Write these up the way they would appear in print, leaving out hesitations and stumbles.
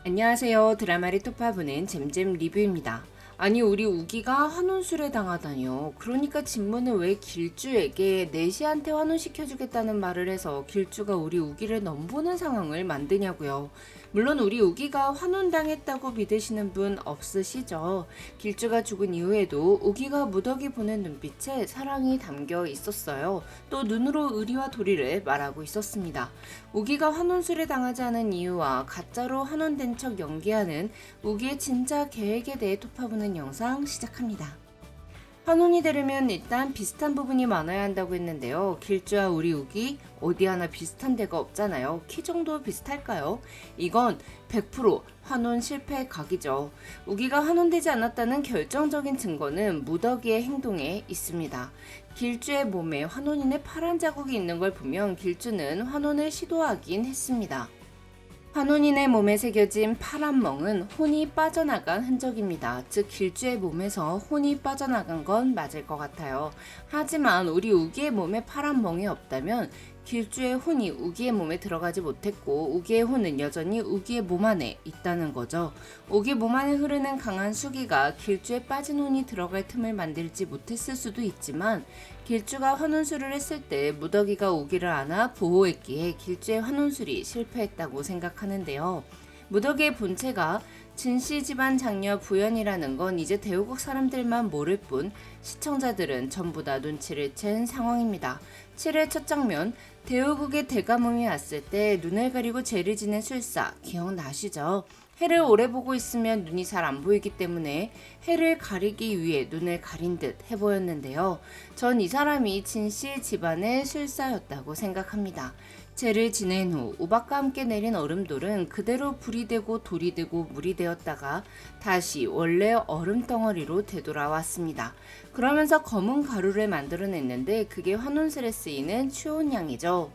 안녕하세요. 드라마를 토파보는 잼잼 리뷰입니다. 아니 우리 우기가 환혼술에 당하다니요. 그러니까 진무는 왜 길주에게 내시한테 환혼시켜주겠다는 말을 해서 길주가 우리 우기를 넘보는 상황을 만드냐고요. 물론 우리 우기가 환혼당했다고 믿으시는 분 없으시죠? 길주가 죽은 이후에도 우기가 무덕이 보낸 눈빛에 사랑이 담겨 있었어요. 또 눈으로 의리와 도리를 말하고 있었습니다. 우기가 환혼술에 당하지 않은 이유와 가짜로 환혼된 척 연기하는 우기의 진짜 계획에 대해 토파보는 영상 시작합니다. 환혼이 되려면 일단 비슷한 부분이 많아야 한다고 했는데요. 길주와 우리 우기 어디 하나 비슷한 데가 없잖아요. 키 정도 비슷할까요? 이건 100% 환혼 실패 각이죠. 우기가 환혼되지 않았다는 결정적인 증거는 무더기의 행동에 있습니다. 길주의 몸에 환혼인의 파란 자국이 있는 걸 보면 길주는 환혼을 시도하긴 했습니다. 환혼인의 몸에 새겨진 파란 멍은 혼이 빠져나간 흔적입니다. 즉 길주의 몸에서 혼이 빠져나간 건 맞을 것 같아요. 하지만 우리 우기의 몸에 파란 멍이 없다면 길주의 혼이 우기의 몸에 들어가지 못했고 우기의 혼은 여전히 우기의 몸 안에 있다는 거죠. 우기 몸 안에 흐르는 강한 수기가 길주에 빠진 혼이 들어갈 틈을 만들지 못했을 수도 있지만 길주가 환혼술을 했을 때 무더기가 우기를 안아 보호했기에 길주의 환혼술이 실패했다고 생각하는데요. 무더기의 본체가 진씨 집안 장녀 부연이라는 건 이제 대우국 사람들만 모를 뿐 시청자들은 전부 다 눈치를 챈 상황입니다. 7회 첫 장면, 대우국의 대가뭄이 왔을 때 눈을 가리고 죄를 지낸 술사 기억나시죠? 해를 오래 보고 있으면 눈이 잘 안 보이기 때문에 해를 가리기 위해 눈을 가린 듯 해보였는데요. 전 이 사람이 진씨 집안의 술사였다고 생각합니다. 죄를 지낸 후 우박과 함께 내린 얼음돌은 그대로 불이 되고 돌이 되고 물이 되었다가 다시 원래 얼음 덩어리로 되돌아왔습니다. 그러면서 검은 가루를 만들어냈는데 그게 환혼술에 쓰이는 추온향이죠.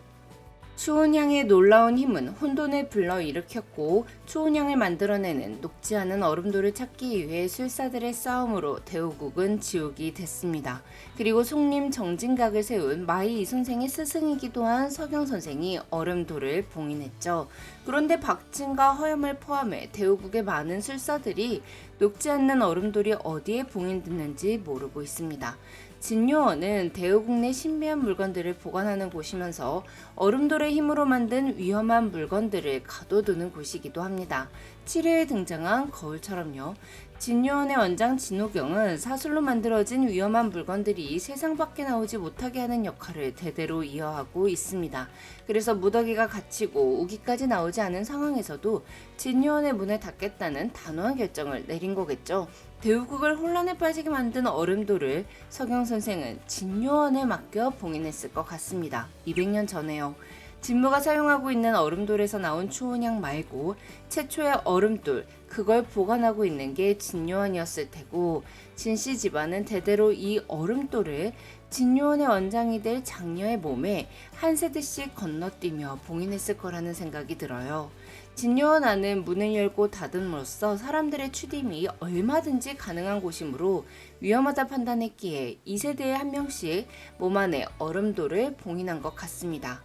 추온향의 놀라운 힘은 혼돈을 불러일으켰고 추온향을 만들어내는 녹지 않은 얼음돌을 찾기 위해 술사들의 싸움으로 대우국은 지옥이 됐습니다. 그리고 속림 정진각을 세운 마이 이선생의 스승이기도 한 서경선생이 얼음돌을 봉인했죠. 그런데 박진과 허염을 포함해 대우국의 많은 술사들이 녹지 않는 얼음돌이 어디에 봉인됐는지 모르고 있습니다. 진요원은 대우국 내 신비한 물건들을 보관하는 곳이면서 얼음돌의 힘으로 만든 위험한 물건들을 가둬두는 곳이기도 합니다. 7회에 등장한 거울처럼요. 진요원의 원장 진호경은 사술로 만들어진 위험한 물건들이 세상 밖에 나오지 못하게 하는 역할을 대대로 이어하고 있습니다. 그래서 무더기가 갇히고 우기까지 나오지 않은 상황에서도 진요원의 문을 닫겠다는 단호한 결정을 내린 거겠죠. 대우국을 혼란에 빠지게 만든 얼음돌을 서경 선생은 진요원에 맡겨 봉인했을 것 같습니다. 200년 전에요. 진무가 사용하고 있는 얼음돌에서 나온 추온향 말고 최초의 얼음돌, 그걸 보관하고 있는 게 진요원이었을 테고 진씨 집안은 대대로 이 얼음돌을 진요원의 원장이 될 장녀의 몸에 한 세대씩 건너뛰며 봉인했을 거라는 생각이 들어요. 진요원 안은 문을 열고 닫음으로써 사람들의 출입이 얼마든지 가능한 곳이므로 위험하다 판단했기에 2세대에 한 명씩 몸 안에 얼음돌을 봉인한 것 같습니다.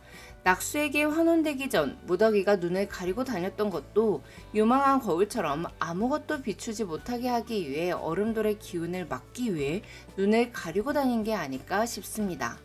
낙수에게 환원되기 전 무더기가 눈을 가리고 다녔던 것도 요망한 거울처럼 아무것도 비추지 못하게 하기 위해 얼음돌의 기운을 막기 위해 눈을 가리고 다닌 게 아닐까 싶습니다.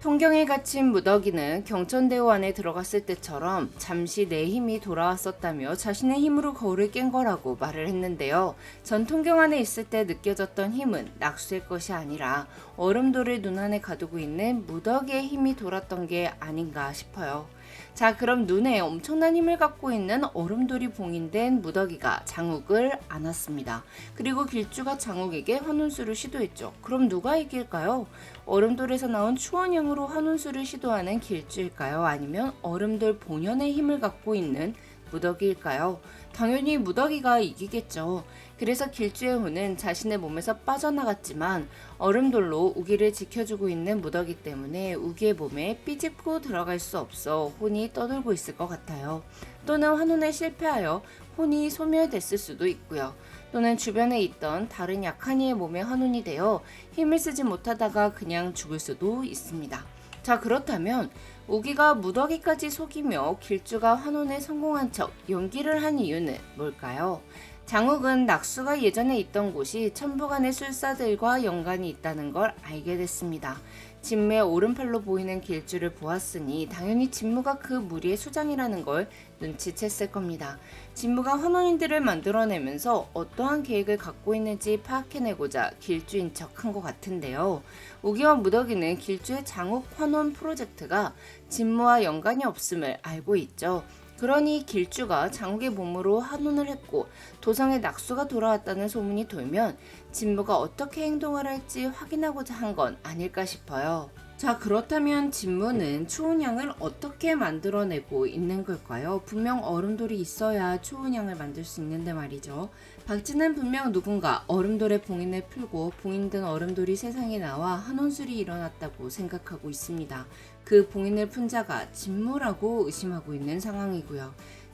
통경에 갇힌 무더기는 경천대우 안에 들어갔을 때처럼 잠시 내 힘이 돌아왔었다며 자신의 힘으로 거울을 깬 거라고 말을 했는데요. 전 통경 안에 있을 때 느껴졌던 힘은 낙수의 것이 아니라 얼음돌을 눈 안에 가두고 있는 무더기의 힘이 돌았던 게 아닌가 싶어요. 자, 그럼 눈에 엄청난 힘을 갖고 있는 얼음돌이 봉인된 무더기가 장욱을 안았습니다. 그리고 길주가 장욱에게 환혼술을 시도했죠. 그럼 누가 이길까요? 얼음돌에서 나온 추원형으로 환혼술을 시도하는 길주일까요? 아니면 얼음돌 본연의 힘을 갖고 있는 무더기일까요? 당연히 무더기가 이기겠죠. 그래서 길주의 혼은 자신의 몸에서 빠져나갔지만 얼음돌로 우기를 지켜주고 있는 무더기 때문에 우기의 몸에 삐집고 들어갈 수 없어 혼이 떠돌고 있을 것 같아요. 또는 환혼에 실패하여 혼이 소멸됐을 수도 있고요. 또는 주변에 있던 다른 약한 이의 몸에 환혼이 되어 힘을 쓰지 못하다가 그냥 죽을 수도 있습니다. 자, 그렇다면 우기가 무더기까지 속이며 길주가 환혼에 성공한 척 연기를 한 이유는 뭘까요? 장욱은 낙수가 예전에 있던 곳이 천부간의 술사들과 연관이 있다는 걸 알게 됐습니다. 진무의 오른팔로 보이는 길주를 보았으니 당연히 진무가 그 무리의 수장이라는 걸 눈치챘을 겁니다. 진무가 환혼인들을 만들어내면서 어떠한 계획을 갖고 있는지 파악해내고자 길주인 척한 것 같은데요. 우기와 무더기는 길주의 장욱 환혼 프로젝트가 진무와 연관이 없음을 알고 있죠. 그러니 길주가 장욱의 몸으로 환혼을 했고 도성에 낙수가 돌아왔다는 소문이 돌면 진무가 어떻게 행동을 할지 확인하고자 한 건 아닐까 싶어요. 자, 그렇다면 진무는 추운양을 어떻게 만들어내고 있는 걸까요? 분명 얼음돌이 있어야 추운양을 만들 수 있는데 말이죠. 박쥐는 분명 누군가 얼음돌에 봉인을 풀고 봉인된 얼음돌이 세상에 나와 환혼술이 일어났다고 생각하고 있습니다. 그 봉인을 푼 자가 진무라고 의심하고 있는 상황이고요.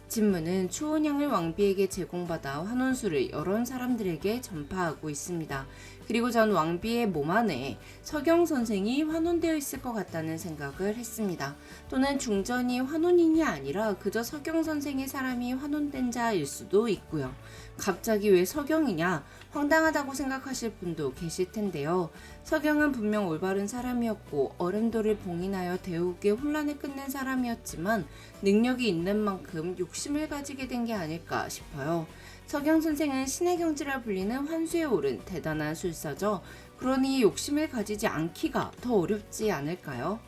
진무는 추운양을 왕비에게 제공받아 환혼술을 여러 사람들에게 전파하고 있습니다. 그리고 전 왕비의 몸 안에 서경 선생이 환혼되어 있을 것 같다는 생각을 했습니다. 또는 중전이 환혼인이 아니라 그저 서경 선생의 사람이 환혼된 자일 수도 있고요. 갑자기 왜 서경이냐? 황당하다고 생각하실 분도 계실 텐데요. 서경은 분명 올바른 사람이었고 얼음돌을 봉인하여 대욱의 혼란을 끝낸 사람이었지만 능력이 있는 만큼 욕심을 가지게 된 게 아닐까 싶어요. 서경 선생은 신의 경지라 불리는 환수에 오른 대단한 술사죠. 그러니 욕심을 가지지 않기가 더 어렵지 않을까요?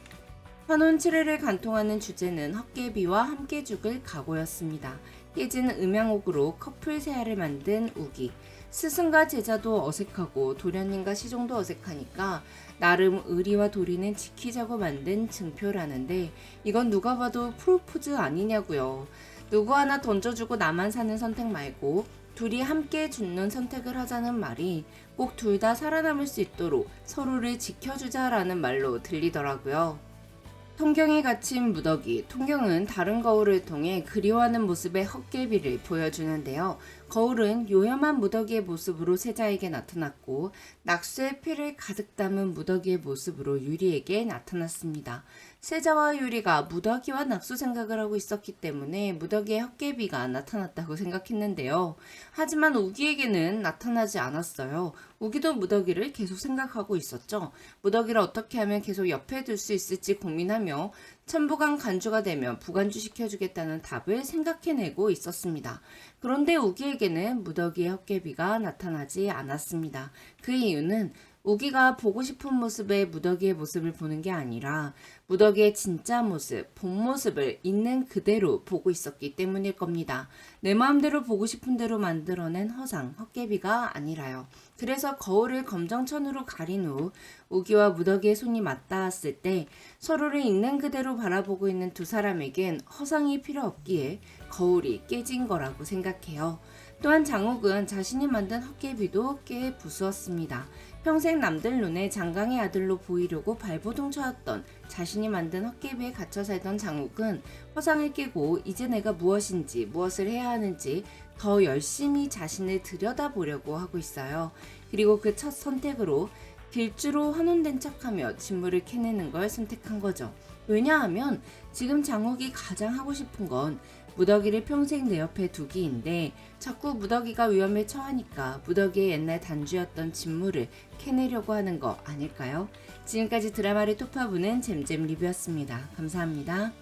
환혼 7회를 간통하는 주제는 헛개비와 함께 죽을 각오였습니다. 깨진 음양옥으로 커플 세아를 만든 우기. 스승과 제자도 어색하고 도련님과 시종도 어색하니까 나름 의리와 도리는 지키자고 만든 증표라는데 이건 누가 봐도 프로포즈 아니냐고요. 누구 하나 던져주고 나만 사는 선택 말고 둘이 함께 죽는 선택을 하자는 말이 꼭 둘 다 살아남을 수 있도록 서로를 지켜주자라는 말로 들리더라고요. 통경에 갇힌 무더기. 통경은 다른 거울을 통해 그리워하는 모습의 헛개비를 보여주는데요. 거울은 요염한 무더기의 모습으로 세자에게 나타났고 낙수의 피를 가득 담은 무더기의 모습으로 유리에게 나타났습니다. 세자와 유리가 무더기와 낙수 생각을 하고 있었기 때문에 무더기의 헛개비가 나타났다고 생각했는데요. 하지만 우기에게는 나타나지 않았어요. 우기도 무더기를 계속 생각하고 있었죠. 무더기를 어떻게 하면 계속 옆에 둘 수 있을지 고민하며 천부간 간주가 되면 부간주 시켜주겠다는 답을 생각해내고 있었습니다. 그런데 우기에게는 무더기의 헛개비가 나타나지 않았습니다. 그 이유는 우기가 보고 싶은 모습의 무더기의 모습을 보는 게 아니라 무더기의 진짜 모습, 본 모습을 있는 그대로 보고 있었기 때문일 겁니다. 내 마음대로 보고 싶은 대로 만들어낸 허상, 헛개비가 아니라요. 그래서 거울을 검정천으로 가린 후 우기와 무더기의 손이 맞닿았을 때 서로를 있는 그대로 바라보고 있는 두 사람에겐 허상이 필요 없기에 거울이 깨진 거라고 생각해요. 또한 장욱은 자신이 만든 헛개비도 꽤 부수었습니다. 평생 남들 눈에 장강의 아들로 보이려고 발버둥쳐왔던 자신이 만든 헛개비에 갇혀 살던 장욱은 허상을 깨고 이제 내가 무엇인지 무엇을 해야 하는지 더 열심히 자신을 들여다보려고 하고 있어요. 그리고 그 첫 선택으로 길주로 환혼된 척하며 진무를 캐내는 걸 선택한 거죠. 왜냐하면 지금 장욱이 가장 하고 싶은 건 무더기를 평생 내 옆에 두기인데 자꾸 무더기가 위험에 처하니까 무더기의 옛날 단주였던 진무를 캐내려고 하는 거 아닐까요? 지금까지 드라마를 톱파보는 잼잼 리뷰였습니다. 감사합니다.